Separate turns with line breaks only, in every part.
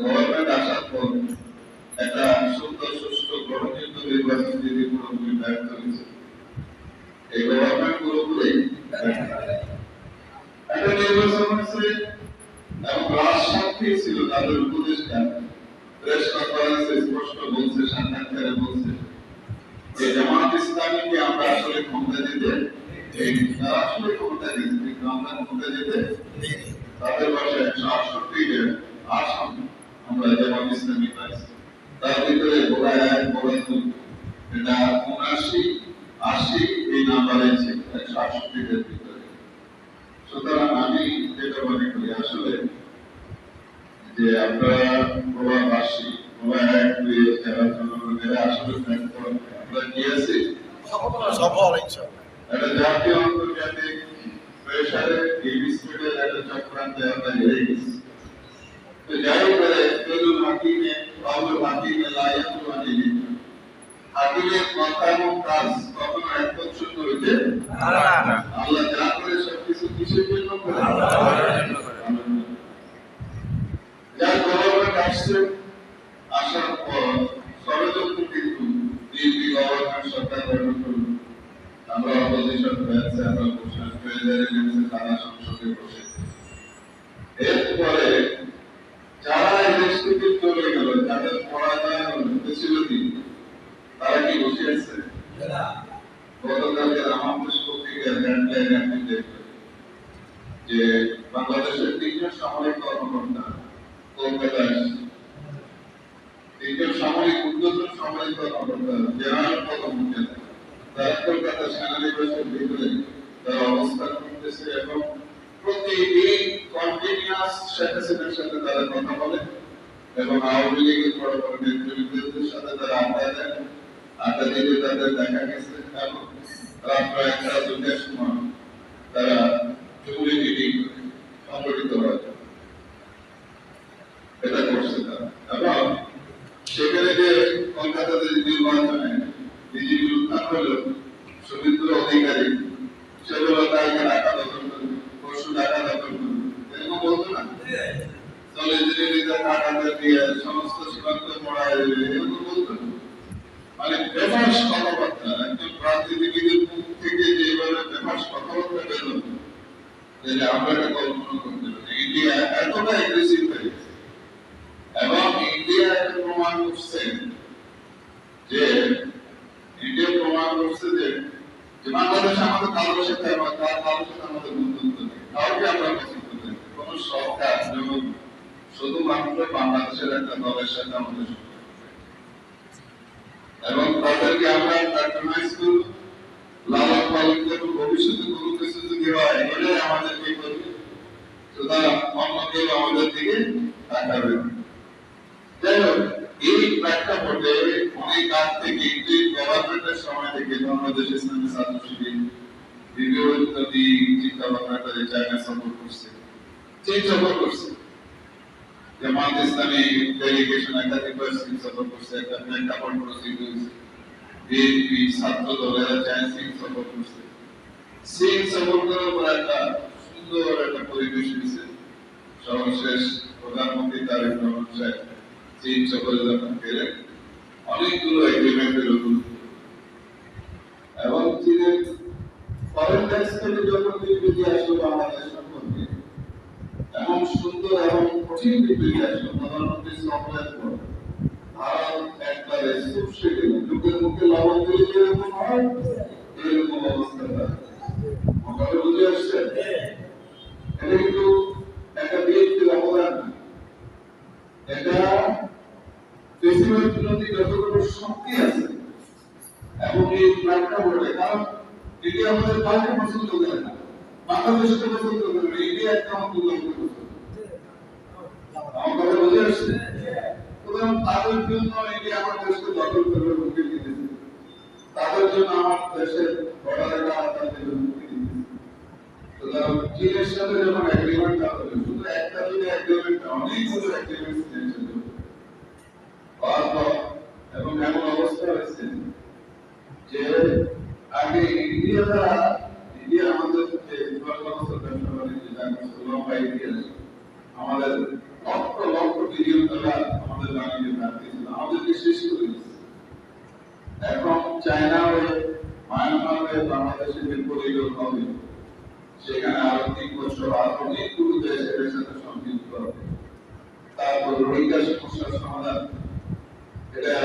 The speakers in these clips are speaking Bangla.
গভর্নমেন্ট আসার পর একটা সুন্দর সুষ্ঠু গ্রহণযোগ্য নির্বাচন যদি পুরোপুরি ব্যর্থ হয়েছে। এই গভর্নমেন্ট পুরোপুরি একটা নির্বাচন হয়েছে এবং রাজসাক্ষী ছিল তাদের উপদেষ্টা প্রেস কনফারেন্সে স্পষ্ট বলছে, সাক্ষাৎকারে বলছে যে জামাত ইসলামীকে আমরা আসলে ক্ষমতা দিতে তারা আসলে ক্ষমতা দিতে কিন্তু আমরা ক্ষমতা দিতে তাদের ভাষায় 168 আসন আমরা জামাত ইসলামী পাইছি। তার ভিতরে বোরায় বোরাতুল এটা 79-80 এই নাম্বার আছে 168 এর ভিতরে। সুতরাং আমি যেটা মনে করি আসলে যে আপনারা প্রবাসী প্রবাহ যারা জনগণের আসলে আমরা কি আছি
সফল ইনশাআল্লাহ
একটা জাতীয় আন্তর্জাতিক প্রেসারে এই স্পিডের একটা চক্রান্তে আমরা হেরে গেছি। তো যাই করে কেউ হাকিমে বাবুল হাকিমে লায়াতুল আলিম হাকিমের কথা এবং কাজ কখনো একপছন্দ হইতে আল্লাহ যা করে সবকিছু কিসের জন্য করে যার গভর্নমেন্ট আসছে আসার পর ষড়যন্ত্র কিন্তু দিল্লি গভর্নমেন্ট সরকার গঠন করল। আমরা অপোজিশন হয়েছে, আমরা প্রেসিডেন্ট তারা সংসদে বসে এরপরে যারা এই দেশ থেকে চলে গেল যাদের পরাজয় হয়েছিল তারা কি বসে আছে? গতকালকে আমাদের পত্রিকার হেডলাইন আপনি দেখবেন যে বাংলাদেশের 3জন সামরিক কর্মকর্তা কলকাতায় তিনজন সামরিক উদ্বোধন সামরিক কর্মকর্তা জেনারেল পদমর্যাদা তারা কলকাতা সেনানিবাসের ভিতরে তারা অবস্থান করতেছে এবং প্রতিদিন কন্টিনিউয়াস শেখ হাসিনার সাথে তারা কথা বলে এবং আওয়ামী লীগের বড় বড় নেতৃবৃন্দের সাথে তারা আড্ডা দেন। আড্ডা দিতে তাদের দেখা গেছে এবং রাত প্রায় 1:30-2টার সময় তারা জরুরি মিটিং সংগঠিত হয়। এটা করছে তারা এবং সেখানে যে কলকাতাতে নির্বাচনে বিজেপির উত্থান হলো শুভেন্দু অধিকারী সেগুলো তাকে টাকা দখল করবে, পরশু টাকা দখল করবে, এরকম বলতো না চলে দিল্লিতে টাকা দিয়ে সমস্ত সীমান্ত পড়া এরকম বলতো না। মানে বেফাস কথাবার্তা একজন রাজনীতিবিদের মুখ থেকে যেভাবে বেফাস কথাবার্তা বেরোল যে আমরা এটা কল্পনা করতে পারি। ইন্ডিয়া এতটা এগ্রেসিভ হয়ে গেছে এবং ইন্ডিয়া একটা প্রমাণ করছে যে বাংলাদেশ আমাদের কারোর সাথে আমাদের বন্ধুত্ব নেই, কাউকে আমরা পছন্দ করি কোন সরকার যেমন শুধুমাত্র বাংলাদেশের একটা দলের সাথে আমাদের এবং তাদেরকে আমরা প্যাট্রোনাইজ করব, লালন পালন করব, ভবিষ্যতে কোনো কিছু যদি হয় এলে আমাদেরকে করবে, সুতরাং অন্য কেউ আমাদের দিকে তাকাবে। যাই হোক এই প্রেক্ষাপটে অনেক আগ থেকে গভর্নমেন্টের সময় থেকে বাংলাদেশ ইসলামী ছাত্র শিবির বিভিন্ন চিন্তা ভাবনা করে চায়না সাপোর্ট করছে, চীন সাপোর্ট করছে, জামাত ইসলামী ডেলিগেশন একাধিকবার চীন সাপোর্ট করছে, একটা প্রেক্ষাপট প্রস্তুত হয়েছে, বিএনপি ছাত্র দলেরা চায়না চীন সাপোর্ট করছে। চীন সাপোর্ট করার পর একটা সুন্দর একটা পরিবেশ হয়েছে। সর্বশেষ প্রধানমন্ত্রী তারেক রহমান সাহেব চীন সফরে যখন গেলেন অনেকগুলো এগ্রিমেন্টের উপর এবং চীনের ফরেন ট্যাক্স থেকে যখন বিবৃতি আসলো বাংলাদেশ সম্পর্কে এমন সুন্দর এবং কঠিন বিবৃতি আসলো প্রধানমন্ত্রী সফরের পর ভারত একবারে চুপসে গেল, লোকের মুখে লবণ দিলে যেরকম হয় এরকম অবস্থা মোটামুটি বুঝে আসছে। এটা কিন্তু একটা বিএনপির অবদান, এটা দেশের বিরোধী যতগুলো শক্তি আছে এবং এই প্রেক্ষাপটে কারণ ইন্ডিয়া আমাদের কাউকে পছন্দ করে না, বাংলাদেশকে পছন্দ করে না, ইন্ডিয়া একটা আমাদের আমার কথা বুঝে আসছে। সুতরাং তাদের জন্য ইন্ডিয়া আমার দেশকে দখল করবে, হুমকি দিতেছে, তাদের জন্য আমার দেশের বর্ডারটা তাদের হুমকি দিতেছে। সুতরাং চীনের সাথে যখন এগ্রিমেন্ট হবে শুধু একটা যদি এগ্রিমেন্ট অনেকগুলো এগ্রিমেন্ট নিয়েছিল এবং এমন অবস্থা হয়েছে যে আগে ইন্ডিয়া আমাদের যে 12 বছর ব্যবসা লম্বা ইতিহাস আমাদের লক্ষ লক্ষ বিলিয়ন ডলার আমাদের বাণিজ্য ঘাটতি ছিল, আমাদেরকে শেষ করে দিচ্ছে। এখন চায়না হয়ে মায়ানমার হয়ে বাংলাদেশের যে পরিযোগ হবে সেখানে আরো 3 বছর আরো অনেকগুলো দেশ এর সাথে সংযুক্ত হবে। তারপর রোহিঙ্গা সমস্যার সমাধান, এটা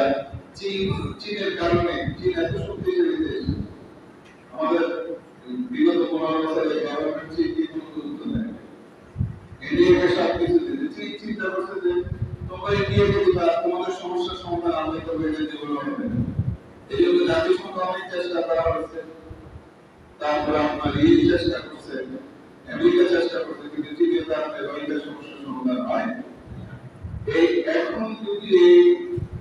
চীনের কারণে, চীন এত শক্তিশালী দেশ, আমাদের বিগত 15 বছরে গভর্নমেন্ট চীন কোনো গুরুত্ব নেয়, ইন্ডিয়াকে সব কিছু দিতে। চীন চিন্তা করছে যে তোমরা ইন্ডিয়াকে দিবা, তোমাদের সমস্যার সমাধান আমরা করবো, এটা যেগুলো হবে। এই জন্য জাতিসংঘ অনেক চেষ্টা করা হচ্ছে, তারপরে আপনার চেষ্টা করছে, আমেরিকা চেষ্টা করছে, কিন্তু চীনের কারণে রোহিঙ্গা সমস্যার সমাধান হয়। এই এখন যদি এই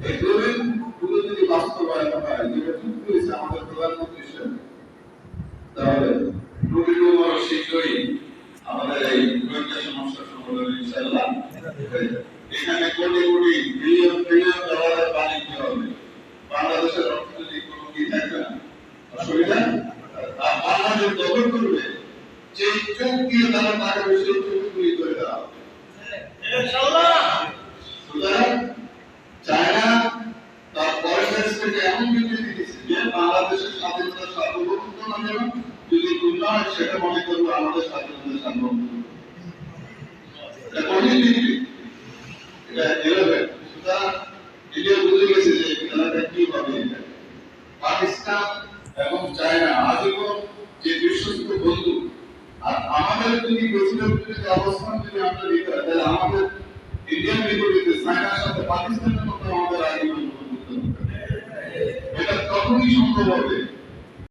এগ্রিমেন্ট গুলো যদি বাস্তবায়ন হয়, যেটা চুক্তি হয়েছে আমাদের প্রধানমন্ত্রীর সাথে, তাহলে খুবই শীঘ্রই আমাদের এই রোহিঙ্গা সমস্যার সমাধান ইনশাআল্লাহ এখানে কোটি কোটি বিলিয়ন বিলিয়ন ডলারের বাণিজ্য হবে। বাংলাদেশের অর্থনৈতিক কোনো কি থাকবে না, অসুবিধা। আর বাংলাদেশ দখল করবে, যে চোখ দিয়ে তারা টাকা সেই চোখগুলি করে দেওয়া হবে ইনশাআল্লাহ। সুতরাং চায়না তার পলিসিস থেকে এমন বিবৃতি দিচ্ছে যে বাংলাদেশের স্বাধীনতা সার্বভৌমত্ব না যেন যদি পূর্ণ হয়, সেটা মনে করবো আমাদের স্বাধীনতা সার্বভৌমত্ব। এটা কঠিন বিবৃতি, এটা এভাবে। সুতরাং ইন্ডিয়া বুঝে গেছে যে খেলাটা কি হবে। পাকিস্তান এবং চায়না আজীবন যে বিশ্বস্ত বন্ধু, আর আমাদের যদি বেশিরভাগ অবস্থান যদি আমরা নিতে হয়, তাহলে আমাদের ইন্ডিয়ান বিপরীতে চায়নার সাথে পাকিস্তানের মধ্যে আমাদের আজীবন বন্ধুত্ব, এটা তখনই সম্ভব হবে